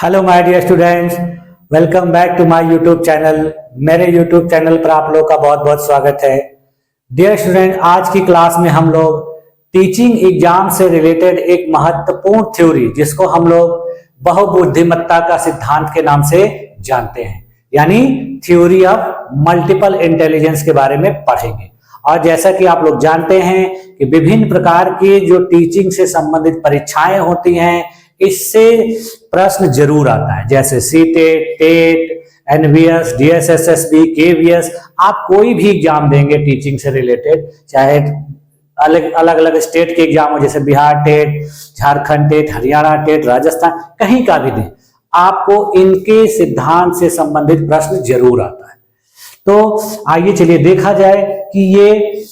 Hello my dear students, welcome back to my YouTube channel. मेरे YouTube channel पर आप लोग का बहुत बहुत स्वागत है। डियर स्टूडेंट, आज की क्लास में हम लोग टीचिंग एग्जाम से रिलेटेड एक महत्वपूर्ण थ्योरी जिसको हम लोग बहुबुद्धिमत्ता का सिद्धांत के नाम से जानते हैं, यानी थ्योरी ऑफ मल्टीपल इंटेलिजेंस के बारे में पढ़ेंगे। और जैसा कि आप लोग जानते हैं कि विभिन्न प्रकार की जो टीचिंग से संबंधित परीक्षाएं होती हैं, इससे प्रश्न जरूर आता है, जैसे CTET, TET, NVS, DSSSB, KVS. आप कोई भी एग्जाम देंगे टीचिंग से रिलेटेड, चाहे अलग अलग स्टेट के एग्जाम हो, जैसे Bihar TET, Jharkhand TET, Haryana TET, Rajasthan, कहीं का भी दें, आपको इनके सिद्धांत से संबंधित प्रश्न जरूर आता है। तो आइए चलिए देखा जाए कि ये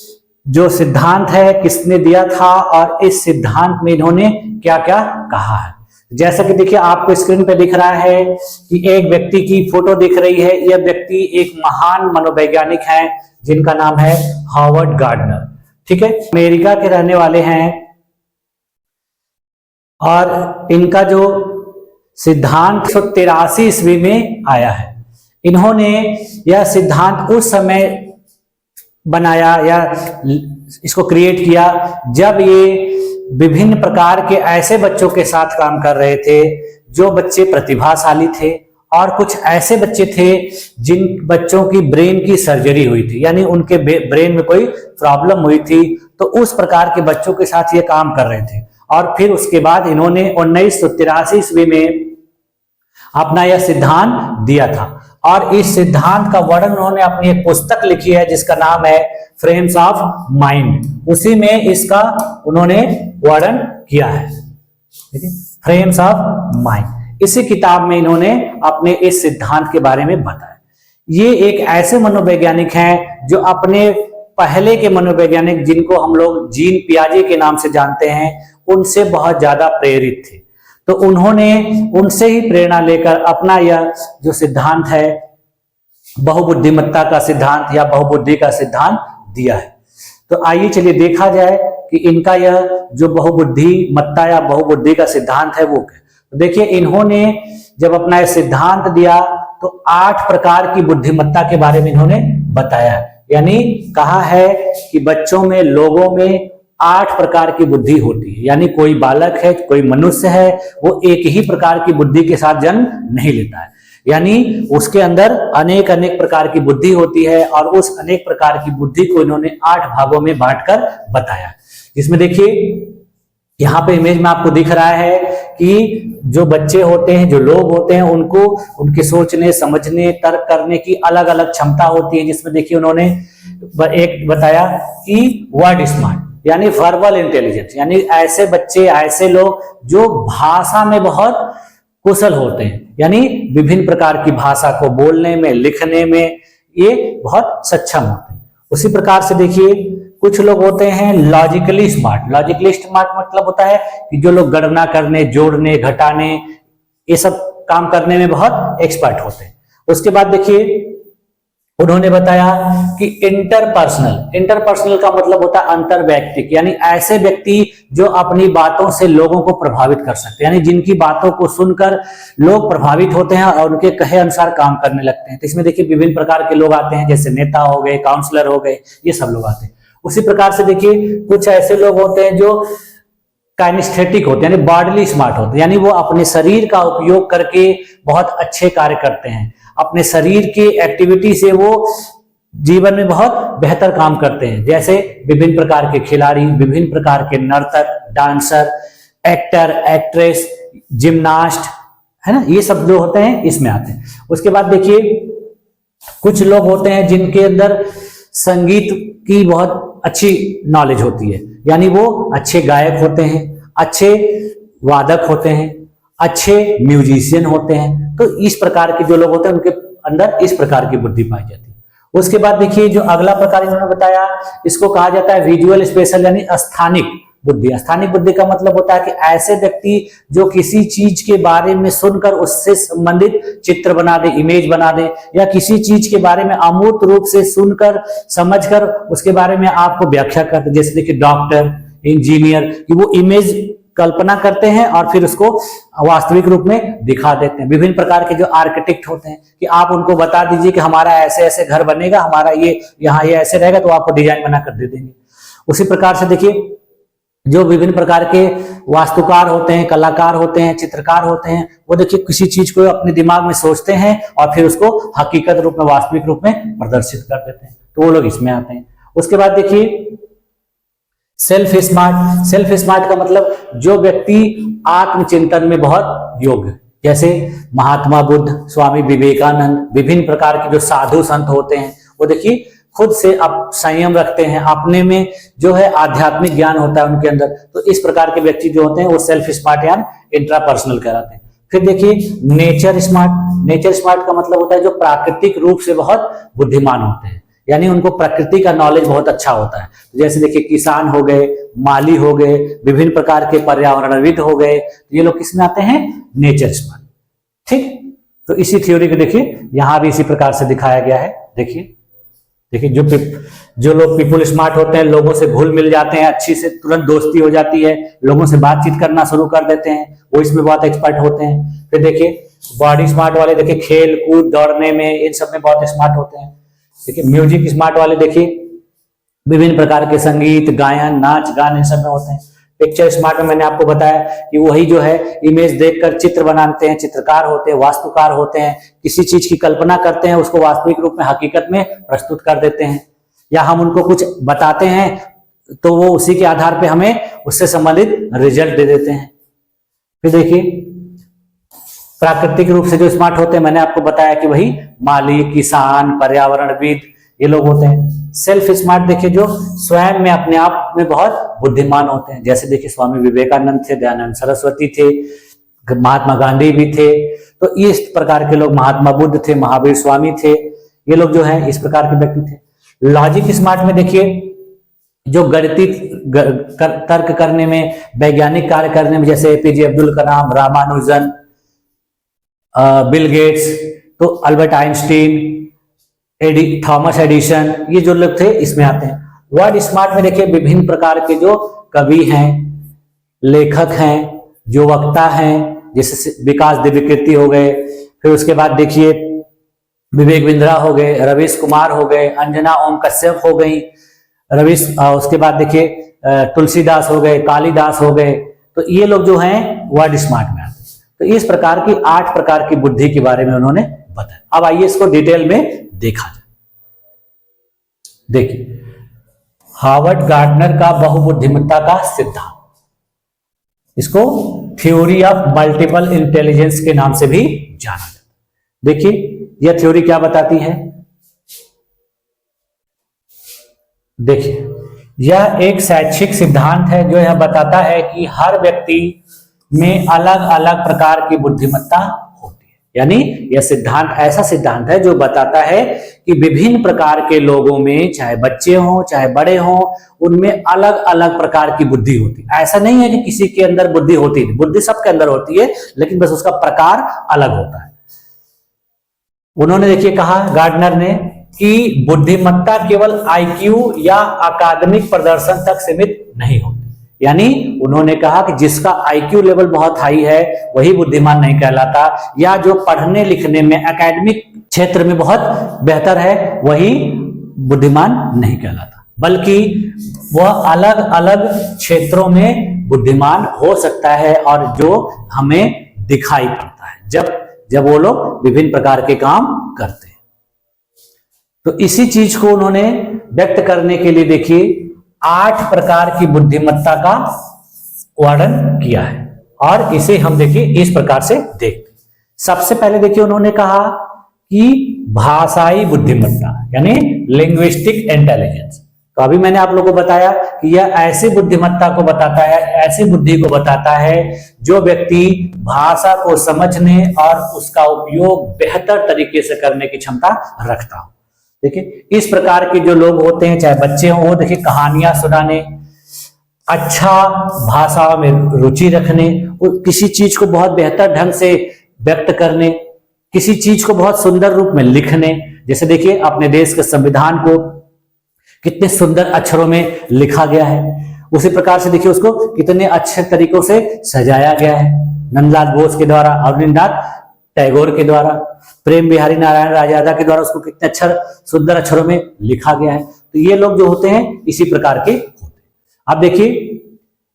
जो सिद्धांत है किसने दिया था और इस सिद्धांत में इन्होंने क्या क्या कहा है। जैसा कि देखिए आपको स्क्रीन पे दिख रहा है कि एक व्यक्ति की फोटो दिख रही है। यह व्यक्ति एक महान मनोवैज्ञानिक हैं जिनका नाम है हॉवर्ड गार्डनर। ठीक है, अमेरिका के रहने वाले हैं और इनका जो सिद्धांत 1983 ईस्वी में आया है। इन्होंने यह सिद्धांत उस समय बनाया या इसको क्रिएट किया जब ये विभिन्न प्रकार के ऐसे बच्चों के साथ काम कर रहे थे जो बच्चे प्रतिभाशाली थे, और कुछ ऐसे बच्चे थे जिन बच्चों की ब्रेन की सर्जरी हुई थी, यानी उनके ब्रेन में कोई प्रॉब्लम हुई थी। तो उस प्रकार के बच्चों के साथ ये काम कर रहे थे। और फिर उसके बाद इन्होंने 1983 ईस्वी में अपना यह सिद्धांत दिया था, और इस सिद्धांत का वर्णन उन्होंने अपनी एक पुस्तक लिखी है जिसका नाम है फ्रेम्स ऑफ माइंड। उसी में इसका उन्होंने वर्णन किया है, फ्रेम्स ऑफ माइंड। इसी किताब में इन्होंने अपने इस सिद्धांत के बारे में बताया। ये एक ऐसे मनोवैज्ञानिक हैं जो अपने पहले के मनोवैज्ञानिक, जिनको हम लोग जीन पियाजे के नाम से जानते हैं, उनसे बहुत ज्यादा प्रेरित थे। तो उन्होंने उनसे ही प्रेरणा लेकर अपना यह जो सिद्धांत है, बहुबुद्धिमत्ता का सिद्धांत या बहुबुद्धि का सिद्धांत दिया है। तो आइए चलिए देखा जाए कि इनका यह जो बहुबुद्धिमत्ता या बहुबुद्धि का सिद्धांत है वो क्या। तो देखिए, इन्होंने जब अपना यह सिद्धांत दिया तो 8 प्रकार की बुद्धिमत्ता के बारे में इन्होंने बताया, यानी कहा है कि बच्चों में, लोगों में 8 प्रकार की बुद्धि होती है। यानी कोई बालक है, कोई मनुष्य है, वो एक ही प्रकार की बुद्धि के साथ जन्म नहीं लेता है, यानी उसके अंदर अनेक अनेक प्रकार की बुद्धि होती है। और उस अनेक प्रकार की बुद्धि को इन्होंने 8 भागों में बांटकर बताया, जिसमें देखिए यहाँ पे इमेज में आपको दिख रहा है कि जो बच्चे होते हैं, जो लोग होते हैं, उनको उनके सोचने, समझने, तर्क करने की अलग अलग क्षमता होती है। जिसमें देखिए उन्होंने एक बताया कि वर्ड स्मार्ट यानी वर्बल इंटेलिजेंस, यानी ऐसे बच्चे, ऐसे लोग जो भाषा में बहुत कुशल होते हैं, यानी विभिन्न प्रकार की भाषा को बोलने में, लिखने में ये बहुत सक्षम होते हैं। उसी प्रकार से देखिए कुछ लोग होते हैं लॉजिकली स्मार्ट। लॉजिकली स्मार्ट मतलब होता है कि जो लोग गणना करने, जोड़ने, घटाने, ये सब काम करने में बहुत एक्सपर्ट होते हैं। उसके बाद देखिए उन्होंने बताया कि इंटरपर्सनल का मतलब होता है अंतरवैयक्तिक, यानी ऐसे व्यक्ति जो अपनी बातों से लोगों को प्रभावित कर सकते हैं, यानी जिनकी बातों को सुनकर लोग प्रभावित होते हैं और उनके कहे अनुसार काम करने लगते हैं। तो इसमें देखिए विभिन्न प्रकार के लोग आते हैं, जैसे नेता हो गए, काउंसलर हो गए, ये सब लोग आते हैं। उसी प्रकार से देखिए कुछ ऐसे लोग होते हैं जो काइनेस्थेटिक होते हैं, यानी बॉडीली स्मार्ट होते हैं, यानी वो अपने शरीर का उपयोग करके बहुत अच्छे कार्य करते हैं। अपने शरीर की एक्टिविटी से वो जीवन में बहुत बेहतर काम करते हैं, जैसे विभिन्न प्रकार के खिलाड़ी, विभिन्न प्रकार के नर्तक, डांसर, एक्टर, एक्ट्रेस, जिम्नास्ट, है ना, ये सब जो होते हैं इसमें आते हैं। उसके बाद देखिए कुछ लोग होते हैं जिनके अंदर संगीत की बहुत अच्छी नॉलेज होती है, यानी वो अच्छे गायक होते हैं, अच्छे वादक होते हैं, अच्छे म्यूजिशियन होते हैं। तो इस प्रकार के जो लोग होते हैं उनके अंदर इस प्रकार की बुद्धि पाई जाती है। उसके बाद देखिए जो अगला प्रकार इन्होंने बताया, इसको कहा जाता है विजुअल स्पेशल, यानी स्थानिक बुद्धि। स्थानिक बुद्धि का मतलब होता है कि ऐसे व्यक्ति जो किसी चीज के बारे में सुनकर उससे संबंधित चित्र बना दे, इमेज बना दे, या किसी चीज के बारे में अमूर्त रूप से सुनकर, समझकर उसके बारे में आपको व्याख्या करते, जैसे देखिए डॉक्टर, इंजीनियर, कि वो इमेज कल्पना करते हैं और फिर उसको वास्तविक रूप में दिखा देते हैं। विभिन्न प्रकार के जो आर्किटेक्ट होते हैं कि आप उनको बता दीजिए कि हमारा ऐसे ऐसे घर बनेगा, हमारा ये यहाँ ये ऐसे रहेगा, तो आपको डिजाइन बना कर दे देंगे। उसी प्रकार से देखिए जो विभिन्न प्रकार के वास्तुकार होते हैं, कलाकार होते हैं, चित्रकार होते हैं, वो देखिए किसी चीज को अपने दिमाग में सोचते हैं और फिर उसको हकीकत रूप में, वास्तविक रूप में प्रदर्शित कर देते हैं, तो वो लोग इसमें आते हैं। उसके बाद देखिए सेल्फ स्मार्ट। सेल्फ स्मार्ट का मतलब जो व्यक्ति आत्मचिंतन में बहुत योग्य, जैसे महात्मा बुद्ध, स्वामी विवेकानंद, विभिन्न प्रकार के जो साधु संत होते हैं, वो देखिए खुद से अब संयम रखते हैं, अपने में जो है आध्यात्मिक ज्ञान होता है उनके अंदर। तो इस प्रकार के व्यक्ति जो होते हैं वो सेल्फ स्मार्ट या इंट्रापर्सनल कहलाते हैं। फिर देखिए नेचर स्मार्ट। नेचर स्मार्ट का मतलब होता है जो प्राकृतिक रूप से बहुत बुद्धिमान होते हैं, यानी उनको प्रकृति का नॉलेज बहुत अच्छा होता है। जैसे देखिए किसान हो गए, माली हो गए, विभिन्न प्रकार के पर्यावरणविद हो गए, तो ये लोग किसमें आते हैं? Nature smart. ठीक, तो इसी थ्योरी को देखिए यहां भी इसी प्रकार से दिखाया गया है। देखिए जो लोग पीपल स्मार्ट होते हैं, लोगों से घुल मिल जाते हैं, अच्छी से तुरंत दोस्ती हो जाती है, लोगों से बातचीत करना शुरू कर देते हैं, वो इसमें बहुत एक्सपर्ट होते हैं। फिर देखिए बॉडी स्मार्ट वाले देखिए खेल कूद दौड़ने में इन सब में बहुत स्मार्ट होते हैं। देखिए म्यूजिक स्मार्ट वाले देखिए विभिन्न प्रकार के संगीत, गायन, नाच गान इन सब में होते हैं। पिक्चर स्मार्ट में मैंने आपको बताया कि वही जो है इमेज देखकर चित्र बनाते हैं, चित्रकार होते हैं, वास्तुकार होते हैं, किसी चीज की कल्पना करते हैं, उसको वास्तविक रूप में हकीकत में प्रस्तुत कर देते हैं, या हम उनको कुछ बताते हैं तो वो उसी के आधार पे हमें उससे संबंधित रिजल्ट दे देते हैं। फिर देखिए प्राकृतिक रूप से जो स्मार्ट होते हैं, मैंने आपको बताया कि वही माली, किसान, पर्यावरणविद ये लोग होते हैं। सेल्फ स्मार्ट देखिए जो स्वयं में अपने आप में बहुत बुद्धिमान होते हैं, जैसे देखिए स्वामी विवेकानंद थे, दयानंद सरस्वती थे, महात्मा गांधी भी थे, तो इस प्रकार के लोग, महात्मा बुद्ध थे, महावीर स्वामी थे, ये लोग जो है इस प्रकार के व्यक्ति थे। लॉजिक स्मार्ट में देखिए जो गणितीय तर्क करने में, वैज्ञानिक कार्य करने में, जैसे APJ Abdul Kalam, Ramanujan, Bill gets, तो अल्बर्ट आइंस्टीन, थॉमस एडिसन, ये जो लोग थे इसमें आते हैं। वर्ड स्मार्ट में देखिए विभिन्न प्रकार के जो कवि हैं, लेखक हैं, जो वक्ता हैं, जैसे विकास दिव्यकीर्ति हो गए, फिर उसके बाद देखिए विवेक बिंद्रा हो गए, रवीश कुमार हो गए, अंजना ओम कश्यप हो गई, उसके बाद देखिए तुलसीदास हो गए, कालिदास हो गए, तो ये लोग जो हैं वर्ड स्मार्ट में आते हैं। तो इस प्रकार की 8 प्रकार की बुद्धि के बारे में उन्होंने बताया। अब आइए इसको डिटेल में देखा जाए। देखिए हार्वर्ड गार्डनर का बहुबुद्धिमत्ता का सिद्धांत, इसको थ्योरी ऑफ मल्टीपल इंटेलिजेंस के नाम से भी जाना जाता है। देखिए यह थ्योरी क्या बताती है? देखिए यह एक शैक्षिक सिद्धांत है जो यह बताता है कि हर व्यक्ति में अलग अलग प्रकार की बुद्धिमत्ता होती है। यानी यह सिद्धांत ऐसा सिद्धांत है जो बताता है कि विभिन्न प्रकार के लोगों में, चाहे बच्चे हों चाहे बड़े हों, उनमें अलग अलग प्रकार की बुद्धि होती है। ऐसा नहीं है कि किसी के अंदर बुद्धि होती नहीं, बुद्धि सबके अंदर होती है, लेकिन बस उसका प्रकार अलग होता है। उन्होंने देखिए कहा गार्डनर ने कि बुद्धिमत्ता केवल आईक्यू या अकादमिक प्रदर्शन तक सीमित नहीं होती। यानी उन्होंने कहा कि जिसका आईक्यू लेवल बहुत हाई है वही बुद्धिमान नहीं कहलाता, या जो पढ़ने लिखने में एकेडमिक क्षेत्र में बहुत बेहतर है वही बुद्धिमान नहीं कहलाता, बल्कि वह अलग अलग क्षेत्रों में बुद्धिमान हो सकता है और जो हमें दिखाई पड़ता है जब वो लोग विभिन्न प्रकार के काम करते हैं। तो इसी चीज को उन्होंने व्यक्त करने के लिए देखिए 8 प्रकार की बुद्धिमत्ता का वर्णन किया है, और इसे हम देखिए इस प्रकार से देखते। सबसे पहले देखिए उन्होंने कहा कि भाषाई बुद्धिमत्ता यानी लिंग्विस्टिक इंटेलिजेंस। तो अभी मैंने आप लोगों को बताया कि यह ऐसी बुद्धिमत्ता को बताता है, ऐसी बुद्धि को बताता है जो व्यक्ति भाषा को समझने और उसका उपयोग बेहतर तरीके से करने की क्षमता रखता हो। देखिए इस प्रकार के जो लोग होते हैं, चाहे बच्चे हों, देखिए कहानियां सुनाने, अच्छा भाषा में रुचि रखने, किसी चीज को बहुत बेहतर ढंग से व्यक्त करने, किसी चीज को बहुत सुंदर रूप में लिखने। जैसे देखिए अपने देश के संविधान को कितने सुंदर अक्षरों में लिखा गया है। उसी प्रकार से देखिए उसको कितने अच्छे तरीकों से सजाया गया है, नंदलाल बोस के द्वारा, अवनींद्रनाथ टैगोर के द्वारा, प्रेम बिहारी नारायण राजराजा के द्वारा उसको कितने सुंदर अक्षरों में लिखा गया है। तो ये लोग जो होते हैं इसी प्रकार के होते हैं। अब देखिए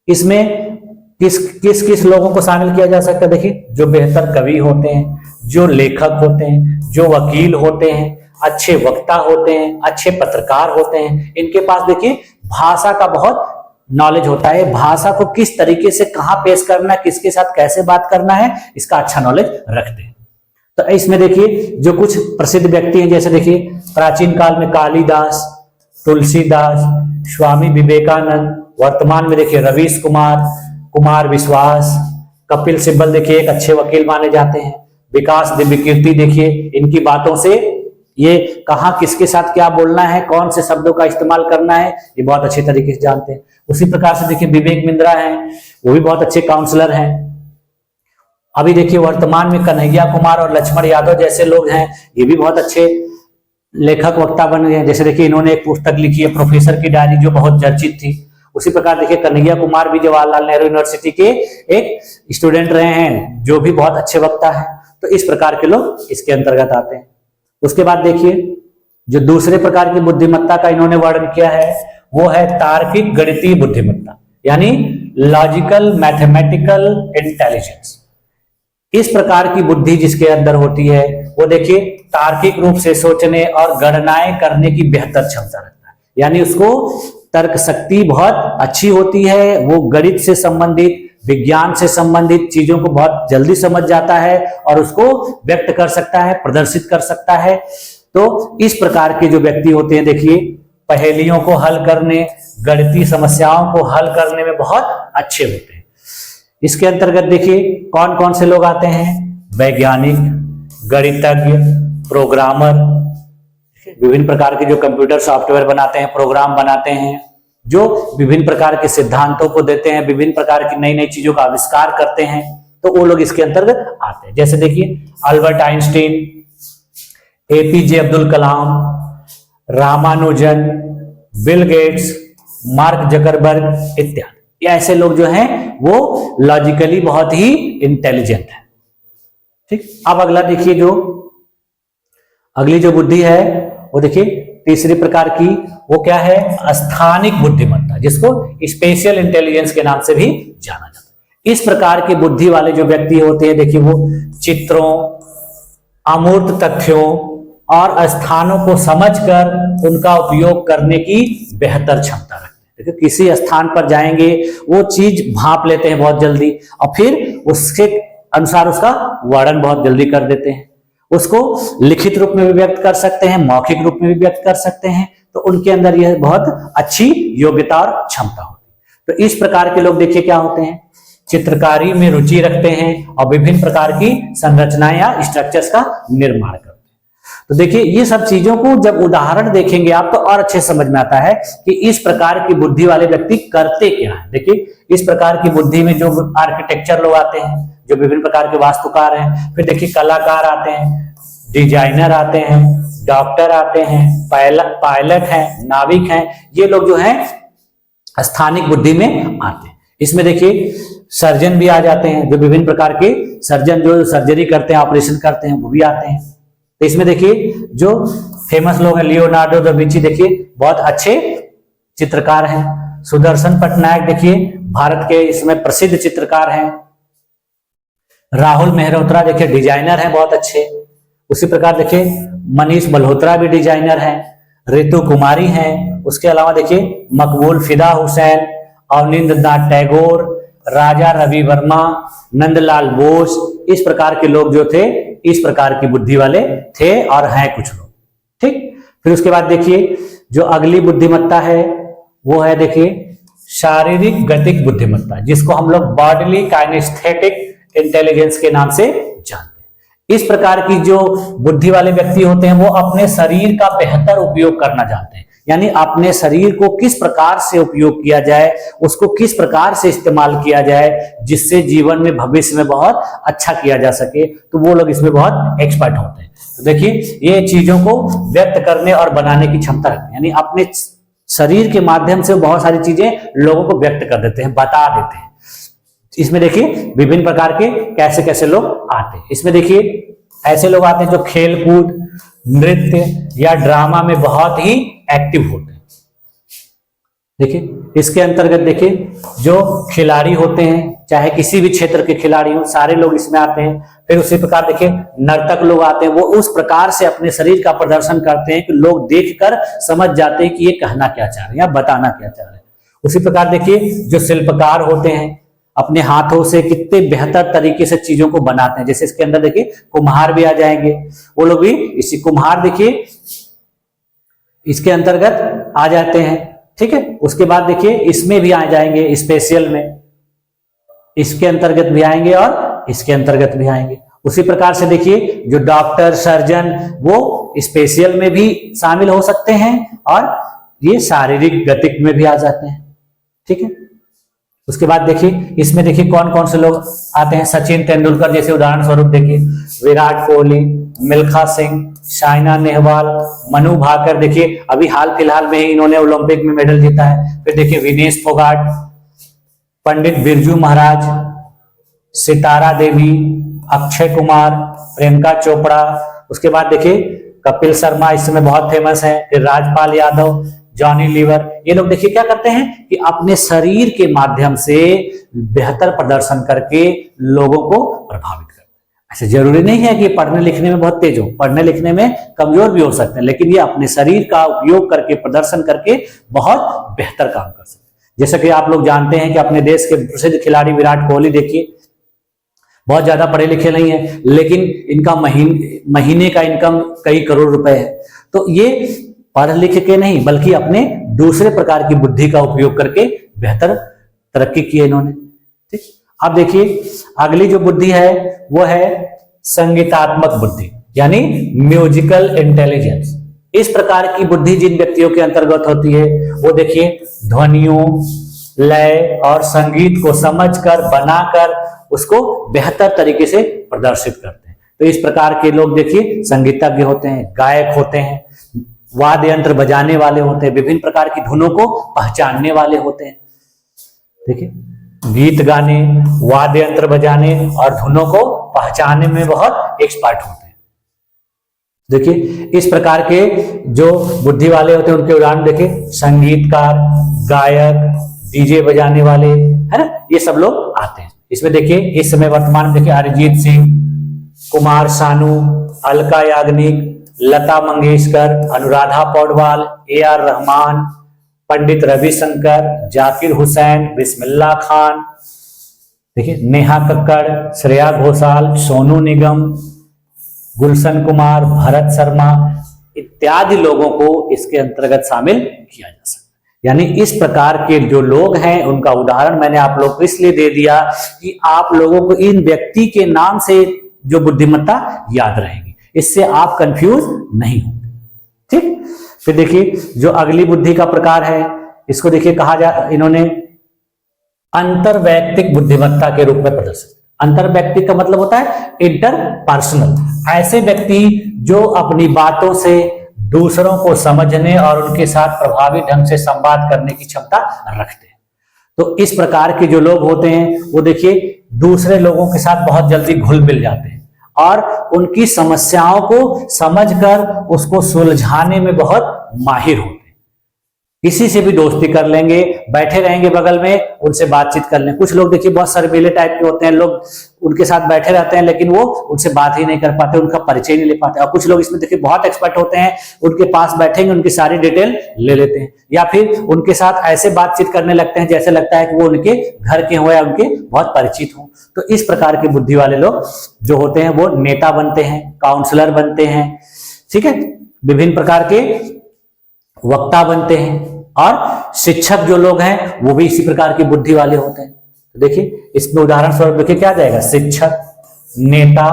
इसमें किस किस किस लोगों को शामिल किया जा सकता है। देखिए जो बेहतर कवि होते हैं, जो लेखक होते हैं, जो वकील होते हैं, अच्छे वक्ता होते हैं, अच्छे पत्रकार होते हैं, इनके पास देखिए भाषा का बहुत नॉलेज होता है, भाषा को किस तरीके से कहां पेश करना है, किसके साथ कैसे बात करना है, इसका अच्छा नॉलेज रखते हैं। तो इसमें देखिए जो कुछ प्रसिद्ध व्यक्ति हैं, जैसे देखिए प्राचीन काल में कालिदास, तुलसीदास, स्वामी विवेकानंद, वर्तमान में देखिए रवीश कुमार, कुमार विश्वास, कपिल सिब्बल देखिए एक अच्छे वकील माने जाते हैं, विकास दिव्यकीर्ति देखिए इनकी बातों से ये कहां किसके साथ क्या बोलना है, कौन से शब्दों का इस्तेमाल करना है, ये बहुत अच्छे तरीके से जानते हैं। उसी प्रकार से देखिए विवेक बिंद्रा हैं, वो भी बहुत अच्छे काउंसलर हैं। अभी देखिए वर्तमान में कन्हैया कुमार और लक्ष्मण यादव जैसे लोग हैं, ये भी बहुत अच्छे लेखक वक्ता बन गए हैं। जैसे देखिए इन्होंने एक पुस्तक लिखी है प्रोफेसर की डायरी, जो बहुत चर्चित थी। उसी प्रकार देखिए कन्हैया कुमार भी जवाहरलाल नेहरू यूनिवर्सिटी के एक स्टूडेंट रहे हैं, जो भी बहुत अच्छे वक्ता हैं। तो इस प्रकार के लोग इसके अंतर्गत आते हैं। उसके बाद देखिए जो दूसरे प्रकार की बुद्धिमत्ता का इन्होंने वर्णन किया है वो है तार्किक गणितीय बुद्धिमत्ता, यानी लॉजिकल मैथमेटिकल इंटेलिजेंस। इस प्रकार की बुद्धि जिसके अंदर होती है वो देखिए तार्किक रूप से सोचने और गणनाएं करने की बेहतर क्षमता रखता है, यानी उसको तर्क शक्ति बहुत अच्छी होती है, वो गणित से संबंधित, विज्ञान से संबंधित चीजों को बहुत जल्दी समझ जाता है और उसको व्यक्त कर सकता है, प्रदर्शित कर सकता है। तो इस प्रकार के जो व्यक्ति होते हैं देखिए पहेलियों को हल करने, गणितीय समस्याओं को हल करने में बहुत अच्छे होते हैं। इसके अंतर्गत देखिए कौन कौन से लोग आते हैं, वैज्ञानिक, गणितज्ञ, प्रोग्रामर, विभिन्न प्रकार के जो कंप्यूटर सॉफ्टवेयर बनाते हैं, प्रोग्राम बनाते हैं, जो विभिन्न प्रकार के सिद्धांतों को देते हैं, विभिन्न प्रकार की नई नई चीजों का आविष्कार करते हैं, तो वो लोग इसके अंतर्गत आते हैं। जैसे देखिए Albert Einstein, APJ Abdul Kalam, Ramanujan, Bill Gates, Mark Zuckerberg इत्यादि। ये ऐसे लोग जो हैं वो लॉजिकली बहुत ही इंटेलिजेंट है। ठीक, अब अगला देखिए जो अगली जो बुद्धि है वो देखिए तीसरी प्रकार की, वो क्या है, स्थानिक बुद्धिमत्ता, जिसको स्पेशल इंटेलिजेंस के नाम से भी जाना जाता है। इस प्रकार की बुद्धि वाले जो व्यक्ति होते हैं देखिए वो चित्रों, अमूर्त तथ्यों और स्थानों को समझकर उनका उपयोग करने की बेहतर क्षमता रखते हैं। देखिए किसी स्थान पर जाएंगे वो चीज भांप लेते हैं बहुत जल्दी और फिर उसके अनुसार उसका वर्णन बहुत जल्दी कर देते हैं। उसको लिखित रूप में भी व्यक्त कर सकते हैं, मौखिक रूप में भी व्यक्त कर सकते हैं। तो उनके अंदर यह बहुत अच्छी योग्यता और क्षमता होती है। तो इस प्रकार के लोग देखिए क्या होते हैं, चित्रकारी में रुचि रखते हैं और विभिन्न प्रकार की संरचनाएं या स्ट्रक्चर्स का निर्माण करते हैं। तो देखिए ये सब चीजों को जब उदाहरण देखेंगे आप तो और अच्छे समझ में आता है कि इस प्रकार की बुद्धि वाले व्यक्ति करते क्या है। देखिए इस प्रकार की बुद्धि में जो आर्किटेक्चर लोग आते हैं, जो विभिन्न प्रकार के वास्तुकार हैं, फिर देखिए कलाकार आते हैं, डिजाइनर आते हैं, डॉक्टर आते हैं, पायलट हैं, नाविक हैं, ये लोग जो हैं स्थानिक बुद्धि में आते हैं। इसमें देखिए सर्जन भी आ जाते हैं, जो विभिन्न प्रकार के सर्जन जो सर्जरी करते हैं, ऑपरेशन करते हैं, वो भी आते हैं। तो इसमें देखिए जो फेमस लोग हैं, लियोनार्डो दा विंची देखिए बहुत अच्छे चित्रकार हैं, सुदर्शन पटनायक देखिए भारत के इसमें प्रसिद्ध चित्रकार हैं, राहुल मेहरोत्रा देखिए डिजाइनर हैं बहुत अच्छे। उसी प्रकार देखिए मनीष मल्होत्रा भी डिजाइनर हैं, ऋतु कुमारी हैं। उसके अलावा देखिए मकबूल फिदा हुसैन, अवनींद्रनाथ टैगोर, राजा रवि वर्मा, नंदलाल बोस, इस प्रकार के लोग जो थे इस प्रकार की बुद्धि वाले थे और हैं कुछ लोग। ठीक, फिर उसके बाद देखिए जो अगली बुद्धिमत्ता है वो है देखिए शारीरिक गतिक बुद्धिमत्ता, जिसको हम लोग बॉडीली काइनेस्थेटिक इंटेलिजेंस के नाम से जानते हैं। इस प्रकार की जो बुद्धि वाले व्यक्ति होते हैं वो अपने शरीर का बेहतर उपयोग करना जानते हैं, यानी अपने शरीर को किस प्रकार से उपयोग किया जाए, उसको किस प्रकार से इस्तेमाल किया जाए जिससे जीवन में भविष्य में बहुत अच्छा किया जा सके। तो वो लोग इसमें बहुत एक्सपर्ट होते हैं। तो देखिए ये चीजों को व्यक्त करने और बनाने की क्षमता रखते हैं, यानी अपने शरीर के माध्यम से बहुत सारी चीजें लोगों को व्यक्त कर देते हैं, बता देते हैं। इसमें देखिए विभिन्न प्रकार के कैसे कैसे लोग आते हैं। इसमें देखिए ऐसे लोग आते हैं जो खेल कूद, नृत्य या ड्रामा में बहुत ही एक्टिव होते हैं। देखिए इसके अंतर्गत देखिए जो खिलाड़ी होते हैं, चाहे किसी भी क्षेत्र के खिलाड़ी हो, सारे लोग इसमें आते हैं। फिर उसी प्रकार देखिए नर्तक लोग आते हैं, वो उस प्रकार से अपने शरीर का प्रदर्शन करते हैं कि लोग देखकर समझ जाते हैं कि ये कहना क्या चाह रहे हैं या बताना क्या चाह रहे हैं। उसी प्रकार देखिए जो शिल्पकार होते हैं, अपने हाथों से कितने बेहतर तरीके से चीजों को बनाते हैं। जैसे इसके अंदर देखिए कुम्हार भी आ जाएंगे, वो लोग भी इसी कुम्हार देखिए इसके अंतर्गत आ जाते हैं। ठीक है, उसके बाद देखिए इसमें भी आ जाएंगे, स्पेशल में इसके अंतर्गत भी आएंगे और इसके अंतर्गत भी आएंगे। उसी प्रकार से देखिए जो डॉक्टर, सर्जन, वो स्पेशल में भी शामिल हो सकते हैं और ये शारीरिक गतिक में भी आ जाते हैं। ठीक है, उसके बाद देखिए इसमें देखिए कौन कौन से लोग आते हैं। सचिन तेंदुलकर जैसे उदाहरण स्वरूप देखिए, विराट कोहली, मिल्खा सिंह, साइना नेहवाल, मनु भाकर, देखिए अभी हाल फिलहाल में ही इन्होंने ओलंपिक में मेडल जीता है। फिर देखिए विनेश फोगाट, पंडित बिरजू महाराज, सितारा देवी, अक्षय कुमार, प्रियंका चोपड़ा। उसके बाद देखिए कपिल शर्मा इस समय बहुत फेमस है। फिर राजपाल यादव, जॉनी लीवर, ये लोग देखिए क्या करते हैं कि अपने शरीर के माध्यम से बेहतर प्रदर्शन करके लोगों को प्रभावित करते हैं। ऐसे जरूरी नहीं है कि पढ़ने लिखने में बहुत तेज हो, पढ़ने लिखने में कमजोर भी हो सकते हैं, लेकिन ये अपने शरीर का उपयोग करके, प्रदर्शन करके बहुत बेहतर काम कर सकते हैं। जैसे कि आप लोग जानते हैं कि अपने देश के प्रसिद्ध खिलाड़ी विराट कोहली देखिए, बहुत ज्यादा पढ़े लिखे नहीं है, लेकिन इनका महीने का इनकम कई करोड़ रुपए है। तो ये पढ़ लिख के नहीं, बल्कि अपने दूसरे प्रकार की बुद्धि का उपयोग करके बेहतर तरक्की की है इन्होंने। ठीक, अब देखिए अगली जो बुद्धि है वो है संगीतात्मक बुद्धि, यानी म्यूजिकल इंटेलिजेंस। इस प्रकार की बुद्धि जिन व्यक्तियों के अंतर्गत होती है वो देखिए ध्वनियों, लय और संगीत को समझकर, बनाकर उसको बेहतर तरीके से प्रदर्शित करते हैं। तो इस प्रकार के लोग देखिए संगीतज्ञ होते हैं, गायक होते हैं, वाद्य यंत्र बजाने वाले होते हैं, विभिन्न प्रकार की धुनों को पहचानने वाले होते हैं। देखिए गीत गाने, वाद्य यंत्र बजाने और धुनों को पहचानने में बहुत एक्सपर्ट होते हैं। देखिए इस प्रकार के जो बुद्धि वाले होते हैं उनके उदाहरण देखिए, संगीतकार, गायक, डीजे बजाने वाले, है ना, ये सब लोग आते हैं। इसमें देखिए इस समय वर्तमान में देखिए अरिजीत सिंह, कुमार सानू, अलका याग्निक, लता मंगेशकर, अनुराधा पौडवाल, AR रहमान, पंडित रविशंकर, जाकिर हुसैन, बिस्मिल्लाह खान, देखिए नेहा कक्कड़, श्रेया घोषाल, सोनू निगम, गुलशन कुमार, भरत शर्मा इत्यादि लोगों को इसके अंतर्गत शामिल किया जा सकता है। यानी इस प्रकार के जो लोग हैं उनका उदाहरण मैंने आप लोग को इसलिए दे दिया कि आप लोगों को इन व्यक्ति के नाम से जो बुद्धिमत्ता याद रहेगी, इससे आप कंफ्यूज नहीं होंगे। ठीक, फिर देखिए जो अगली बुद्धि का प्रकार है इसको देखिए कहा जा, इन्होंने अंतरवैयक्तिक बुद्धिमत्ता के रूप में प्रदर्शित। अंतरवैयक्तिक का मतलब होता है इंटरपर्सनल, ऐसे व्यक्ति जो अपनी बातों से दूसरों को समझने और उनके साथ प्रभावी ढंग से संवाद करने की क्षमता रखते हैं। तो इस प्रकार के जो लोग होते हैं वो देखिए दूसरे लोगों के साथ बहुत जल्दी घुल मिल जाते हैं और उनकी समस्याओं को समझकर उसको सुलझाने में बहुत माहिर होते हैं। किसी से भी दोस्ती कर लेंगे, बैठे रहेंगे बगल में, उनसे बातचीत कर लेंगे। कुछ लोग देखिए बहुत शर्मीले टाइप के होते हैं, लोग उनके साथ बैठे रहते हैं लेकिन वो उनसे बात ही नहीं कर पाते, उनका परिचय नहीं ले पाते। और कुछ लोग इसमें देखिए बहुत एक्सपर्ट होते हैं, उनके पास बैठेंगे उनकी सारी डिटेल ले लेते हैं, या फिर उनके साथ ऐसे बातचीत करने लगते हैं जैसे लगता है कि वो उनके घर के हो या उनके बहुत परिचित हो। तो इस प्रकार के बुद्धि वाले लोग जो होते हैं वो नेता बनते हैं, काउंसलर बनते हैं, ठीक है, विभिन्न प्रकार के वक्ता बनते हैं। और शिक्षक जो लोग हैं वो भी इसी प्रकार की बुद्धि वाले होते हैं। तो देखिए इसमें उदाहरण स्वरूप देखिए क्या जाएगा, शिक्षक, नेता,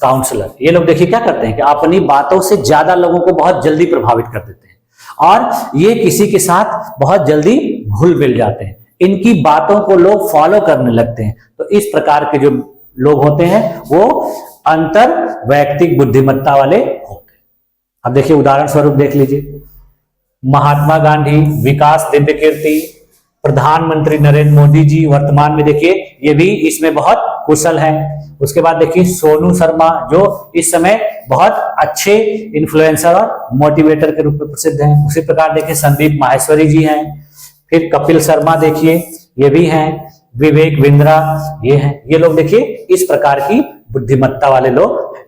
काउंसलर। ये लोग देखिए क्या करते हैं कि अपनी बातों से ज्यादा लोगों को बहुत जल्दी प्रभावित कर देते हैं और ये किसी के साथ बहुत जल्दी घुल मिल जाते हैं, इनकी बातों को लोग फॉलो करने लगते हैं। तो इस प्रकार के जो लोग होते हैं वो अंतर वैयक्तिक बुद्धिमत्ता वाले होते हैं। अब देखिए उदाहरण स्वरूप देख लीजिए, महात्मा गांधी, विकास दिव्य कीर्ति, प्रधानमंत्री नरेंद्र मोदी जी वर्तमान में देखिए ये भी इसमें बहुत कुशल हैं। उसके बाद देखिए सोनू शर्मा जो इस समय बहुत अच्छे इन्फ्लुएंसर और मोटिवेटर के रूप में प्रसिद्ध हैं। उसी प्रकार देखिए संदीप माहेश्वरी जी हैं। फिर कपिल शर्मा देखिए ये भी हैं। विवेक बिंद्रा ये हैं। ये लोग देखिए इस प्रकार की बुद्धिमत्ता वाले लोग हैं।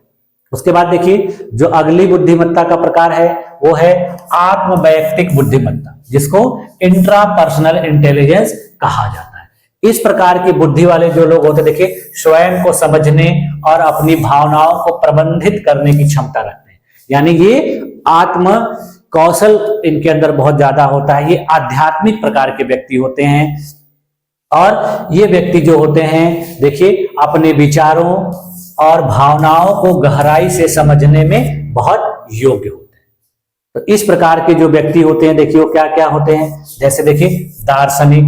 उसके बाद देखिए जो अगली बुद्धिमत्ता का प्रकार है वो है आत्म वैयक्तिक बुद्धिमत्ता, जिसको इंट्रापर्सनल इंटेलिजेंस कहा जाता है। इस प्रकार की बुद्धि वाले जो लोग होते हैं देखिए स्वयं को समझने और अपनी भावनाओं को प्रबंधित करने की क्षमता रखते हैं। यानी ये आत्म कौशल इनके अंदर बहुत ज्यादा होता है। ये आध्यात्मिक प्रकार के व्यक्ति होते हैं और ये व्यक्ति जो होते हैं देखिए अपने विचारों और भावनाओं को गहराई से समझने में बहुत योग्य होते हैं। तो इस प्रकार के जो व्यक्ति होते हैं देखिए वो क्या क्या होते हैं, जैसे देखिए दार्शनिक,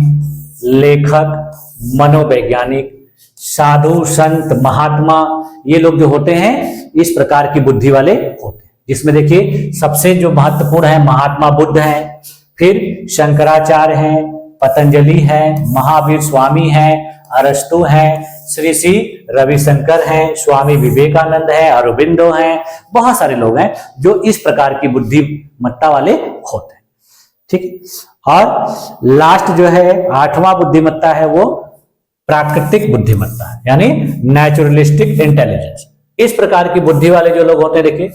लेखक, मनोवैज्ञानिक, साधु, संत, महात्मा, ये लोग जो होते हैं इस प्रकार की बुद्धि वाले होते हैं। जिसमें देखिए सबसे जो महत्वपूर्ण है महात्मा बुद्ध हैं, फिर शंकराचार्य हैं, पतंजलि हैं, महावीर स्वामी हैं, अरस्तु हैं, श्री श्री रविशंकर हैं, स्वामी विवेकानंद हैं, अरबिंदो हैं, बहुत सारे लोग हैं जो इस प्रकार की बुद्धिमत्ता वाले होते हैं। ठीक। और लास्ट जो है 8वां बुद्धिमत्ता है वो प्राकृतिक बुद्धिमत्ता है, यानी नेचुरलिस्टिक इंटेलिजेंस। इस प्रकार की बुद्धि वाले जो लोग होते हैं देखिए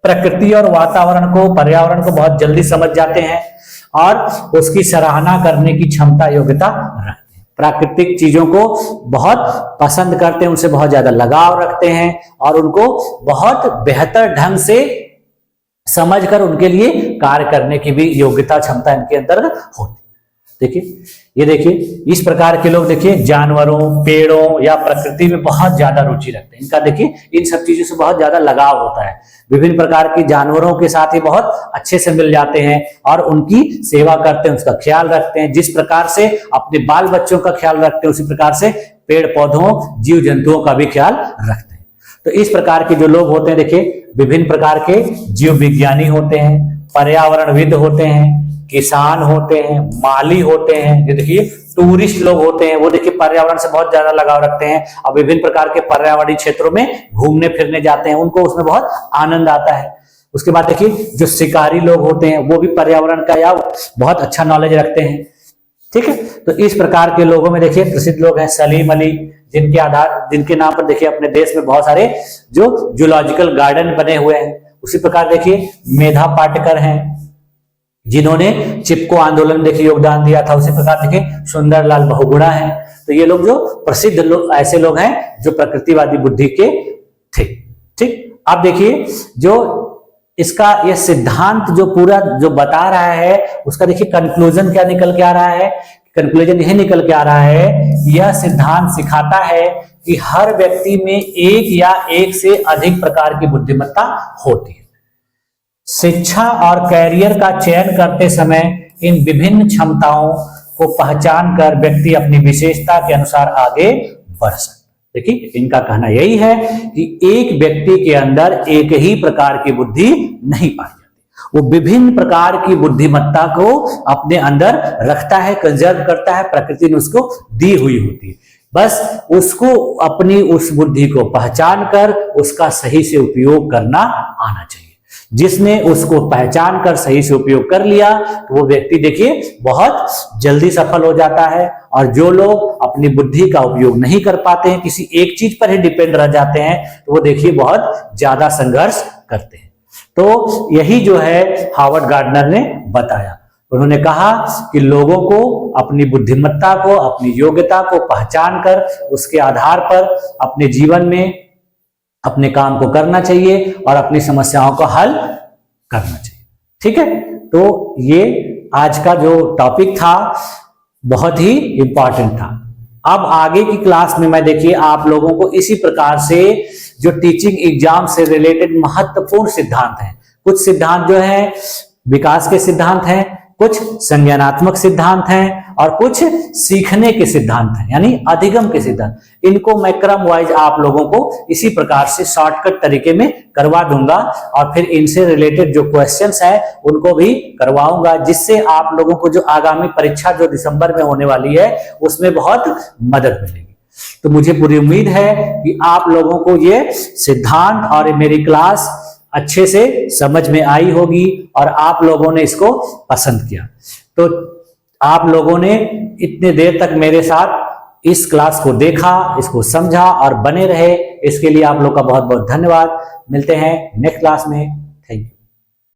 प्रकृति और वातावरण को, पर्यावरण को बहुत जल्दी समझ जाते हैं और उसकी सराहना करने की क्षमता, योग्यता रखते हैं। प्राकृतिक चीजों को बहुत पसंद करते हैं, उनसे बहुत ज्यादा लगाव रखते हैं और उनको बहुत बेहतर ढंग से समझकर उनके लिए कार्य करने की भी योग्यता, क्षमता इनके अंदर होती है। देखिए ये देखिए इस प्रकार के लोग देखिए जानवरों, पेड़ों या प्रकृति में बहुत ज्यादा रुचि रखते हैं। इनका देखिए इन सब चीजों से बहुत ज्यादा लगाव होता है। विभिन्न प्रकार की जानवरों के साथ ही बहुत अच्छे से मिल जाते हैं और उनकी सेवा करते हैं, उसका ख्याल रखते हैं। जिस प्रकार से अपने बाल बच्चों का ख्याल रखते हैं उसी प्रकार से पेड़ पौधों, जीव जंतुओं का भी ख्याल रखते हैं। तो इस प्रकार के जो लोग होते हैं देखिए विभिन्न प्रकार के जीव विज्ञानी होते हैं, पर्यावरणविद होते हैं, किसान होते हैं, माली होते हैं। ये देखिए टूरिस्ट लोग होते हैं, वो देखिए पर्यावरण से बहुत ज्यादा लगाव रखते हैं और विभिन्न प्रकार के पर्यावरणीय क्षेत्रों में घूमने फिरने जाते हैं, उनको उसमें बहुत आनंद आता है। उसके बाद देखिए जो शिकारी लोग होते हैं वो भी पर्यावरण का या बहुत अच्छा नॉलेज रखते हैं। ठीक है। तो इस प्रकार के लोगों में देखिए प्रसिद्ध लोग हैं सलीम अली, जिनके नाम पर देखिए अपने देश में बहुत सारे जो जूलॉजिकल गार्डन बने हुए हैं। उसी प्रकार देखिए मेधा पाटकर हैं जिन्होंने चिपको आंदोलन देखिए योगदान दिया था। उसी प्रकार देखिए सुंदरलाल बहुगुणा हैं। तो ये लोग जो प्रसिद्ध लोग, ऐसे लोग हैं जो प्रकृतिवादी बुद्धि के थे। ठीक। अब देखिए जो इसका ये सिद्धांत जो पूरा जो बता रहा है उसका देखिए कंक्लूजन क्या निकल के आ रहा है। कंक्लूजन यह निकल के आ रहा है, यह सिद्धांत सिखाता है कि हर व्यक्ति में एक या एक से अधिक प्रकार की बुद्धिमत्ता होती है। शिक्षा और कैरियर का चयन करते समय इन विभिन्न क्षमताओं को पहचान कर व्यक्ति अपनी विशेषता के अनुसार आगे बढ़ सकता है। देखिए इनका कहना यही है कि एक व्यक्ति के अंदर एक ही प्रकार की बुद्धि नहीं पाई जाती, वो विभिन्न प्रकार की बुद्धिमत्ता को अपने अंदर रखता है, कंजर्व करता है, प्रकृति ने उसको दी हुई होती है। बस उसको अपनी उस बुद्धि को पहचान कर उसका सही से उपयोग करना आना चाहिए। जिसने उसको पहचान कर सही से उपयोग कर लिया तो वो व्यक्ति देखिए बहुत जल्दी सफल हो जाता है। और जो लोग अपनी बुद्धि का उपयोग नहीं कर पाते हैं, किसी एक चीज पर ही डिपेंड रह जाते हैं, तो वो देखिए बहुत ज्यादा संघर्ष करते हैं। तो यही जो है हावर्ड गार्डनर ने बताया। उन्होंने कहा कि लोगों को अपनी बुद्धिमत्ता को, अपनी योग्यता को पहचान कर उसके आधार पर अपने जीवन में अपने काम को करना चाहिए और अपनी समस्याओं को हल करना चाहिए। ठीक है। तो ये आज का जो टॉपिक था बहुत ही इंपॉर्टेंट था। अब आगे की क्लास में मैं देखिए आप लोगों को इसी प्रकार से जो टीचिंग एग्जाम से रिलेटेड महत्वपूर्ण सिद्धांत हैं, कुछ सिद्धांत जो हैं विकास के सिद्धांत हैं, कुछ संज्ञानात्मक सिद्धांत हैं और कुछ सीखने के सिद्धांत हैं, यानी अधिगम के सिद्धांत। इनको मैं क्रम वाइज आप लोगों को इसी प्रकार से शॉर्टकट तरीके में करवा दूंगा और फिर इनसे रिलेटेड जो क्वेश्चंस हैं उनको भी करवाऊंगा, जिससे आप लोगों को जो आगामी परीक्षा जो दिसंबर में होने वाली है उसमें बहुत मदद मिलेगी। तो मुझे पूरी उम्मीद है कि आप लोगों को ये सिद्धांत और मेरी क्लास अच्छे से समझ में आई होगी और आप लोगों ने इसको पसंद किया। तो आप लोगों ने इतने देर तक मेरे साथ इस क्लास को देखा, इसको समझा और बने रहे, इसके लिए आप लोग का बहुत बहुत धन्यवाद। मिलते हैं नेक्स्ट क्लास में। Thank you.